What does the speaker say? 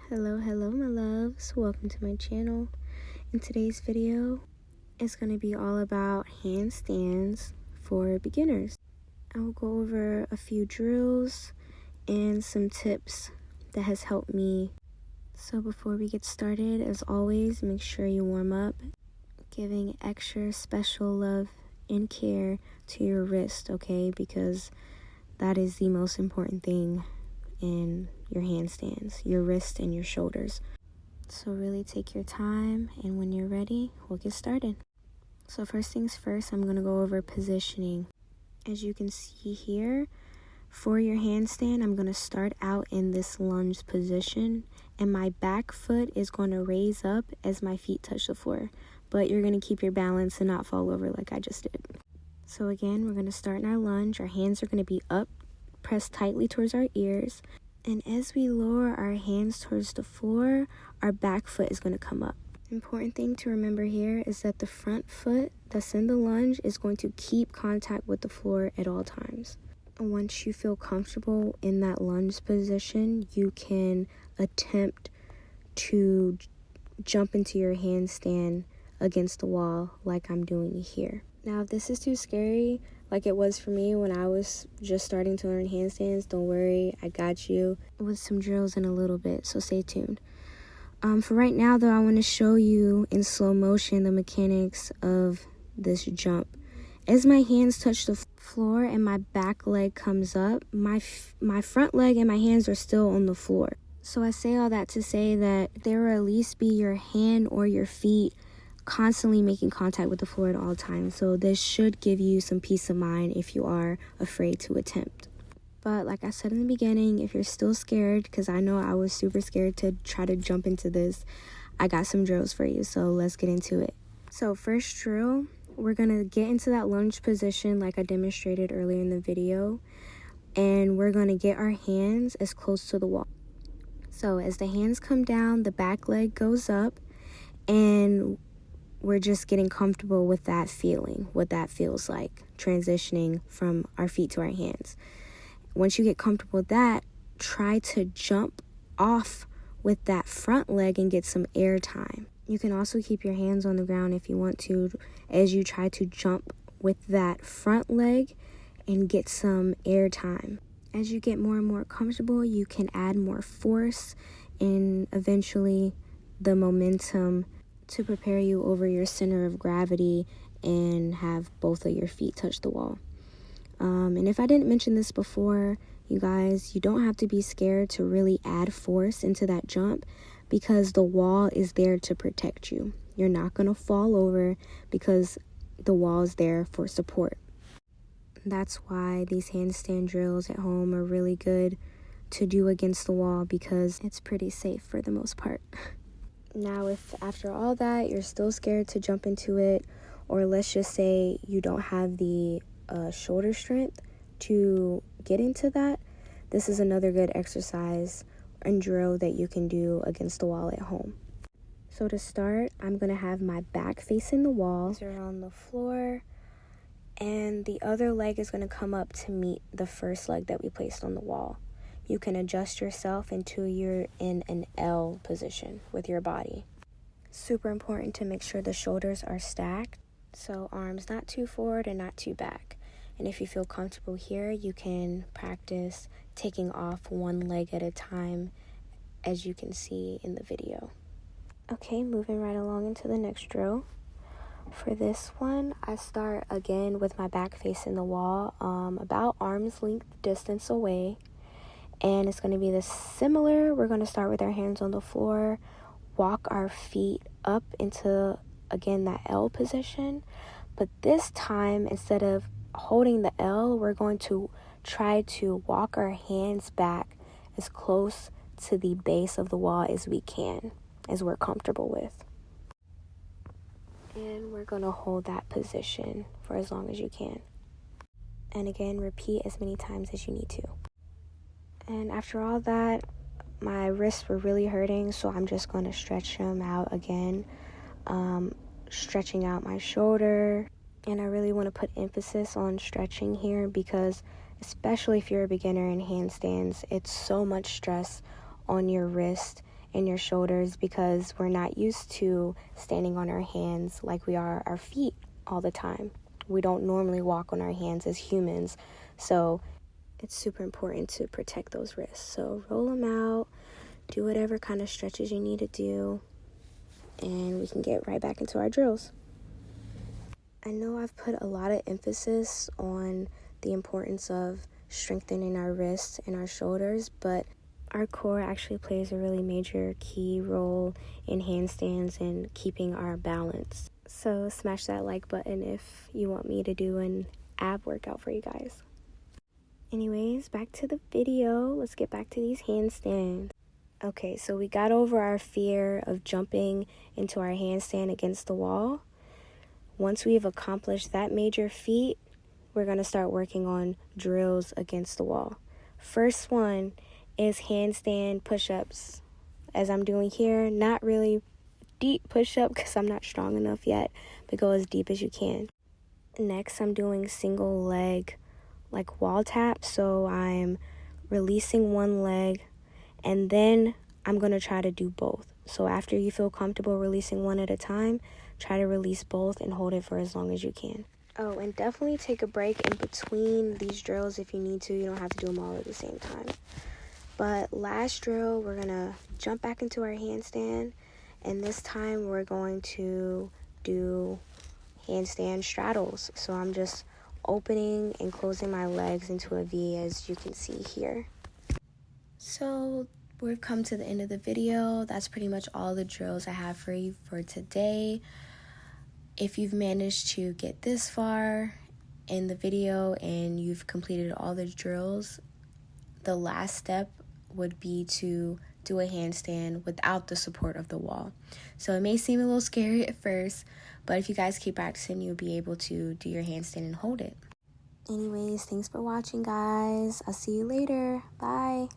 Hello my loves, welcome to my channel. In today's video, it's going to be all about handstands for beginners. I will go over a few drills and some tips that has helped me. So before we get started, as always, make sure you warm up, giving extra special love and care to your wrist, okay? Because that is the most important thing in your handstands, your wrist and your shoulders. So really take your time, and when you're ready, we'll get started. So first things first, I'm going to go over positioning. As you can see here, for your handstand, I'm going to start out in this lunge position, and my back foot is going to raise up as my feet touch the floor, but you're going to keep your balance and not fall over like I just did. So again, we're going to start in our lunge. Our hands are going to be up, pressed tightly towards our ears. And as we lower our hands towards the floor, our back foot is going to come up. Important thing to remember here is that the front foot that's in the lunge is going to keep contact with the floor at all times. And once you feel comfortable in that lunge position, you can attempt to jump into your handstand against the wall like I'm doing here. Now, if this is too scary, like it was for me when I was just starting to learn handstands, don't worry, I got you with some drills in a little bit, so stay tuned. For right now, though, I want to show you in slow motion the mechanics of this jump. As my hands touch the floor and my back leg comes up, my front leg and my hands are still on the floor. So I say all that to say that there will at least be your hand or your feet constantly making contact with the floor at all times. So this should give you some peace of mind if you are afraid to attempt. But like I said in the beginning, if you're still scared, because I know I was super scared to try to jump into this, I got some drills for you, so let's get into it. So first drill, we're going to get into that lunge position like I demonstrated earlier in the video, and we're going to get our hands as close to the wall. So as the hands come down, the back leg goes up, and we're just getting comfortable with that feeling, what that feels like, transitioning from our feet to our hands. Once you get comfortable with that, try to jump off with that front leg and get some air time. You can also keep your hands on the ground if you want to as you try to jump with that front leg and get some air time. As you get more and more comfortable, you can add more force and eventually the momentum to prepare you over your center of gravity and have both of your feet touch the wall. And if I didn't mention this before, you guys, you don't have to be scared to really add force into that jump because the wall is there to protect you. You're not going to fall over because the wall is there for support. That's why these handstand drills at home are really good to do against the wall because it's pretty safe for the most part. Now, if after all that you're still scared to jump into it, or let's just say you don't have the shoulder strength to get into that, this is another good exercise and drill that you can do against the wall at home. So to start, I'm going to have my back facing the wall. Hands are on the floor, and the other leg is going to come up to meet the first leg that we placed on the wall. You can adjust yourself until you're in an L position with your body. Super important to make sure the shoulders are stacked, so arms not too forward and not too back. And if you feel comfortable here, you can practice taking off one leg at a time, as you can see in the video. Okay, moving right along into the next drill. For this one, I start again with my back facing the wall, about arm's length distance away. And it's going to be this similar. We're going to start with our hands on the floor, walk our feet up into, again, that L position. But this time, instead of holding the L, we're going to try to walk our hands back as close to the base of the wall as we can, as we're comfortable with. And we're going to hold that position for as long as you can. And again, repeat as many times as you need to. And after all that, my wrists were really hurting, so I'm just going to stretch them out again, stretching out my shoulder. And I really want to put emphasis on stretching here because especially if you're a beginner in handstands, it's so much stress on your wrist in your shoulders because we're not used to standing on our hands like we are our feet all the time. We don't normally walk on our hands as humans, so it's super important to protect those wrists. So roll them out, do whatever kind of stretches you need to do, and we can get right back into our drills. I know I've put a lot of emphasis on the importance of strengthening our wrists and our shoulders, but our core actually plays a really major key role in handstands and keeping our balance. So smash that like button if you want me to do an ab workout for you guys. Anyways, back to the video. Let's get back to these handstands. Okay, so we got over our fear of jumping into our handstand against the wall. Once we've accomplished that major feat, we're going to start working on drills against the wall. First one is handstand push-ups. As I'm doing here, not really deep push-up because I'm not strong enough yet, but go as deep as you can. Next, I'm doing single leg like wall tap. So I'm releasing one leg and then I'm going to try to do both. So after you feel comfortable releasing one at a time, try to release both and hold it for as long as you can. Oh, and definitely take a break in between these drills if you need to. You don't have to do them all at the same time. But last drill, we're going to jump back into our handstand. And this time we're going to do handstand straddles. So I'm just opening and closing my legs into a V, as you can see here. So we've come to the end of the video. That's pretty much all the drills I have for you for today. If you've managed to get this far in the video and you've completed all the drills, the last step would be to do a handstand without the support of the wall. So it may seem a little scary at first, but if you guys keep practicing, you'll be able to do your handstand and hold it. Anyways, thanks for watching, guys. I'll see you later. Bye.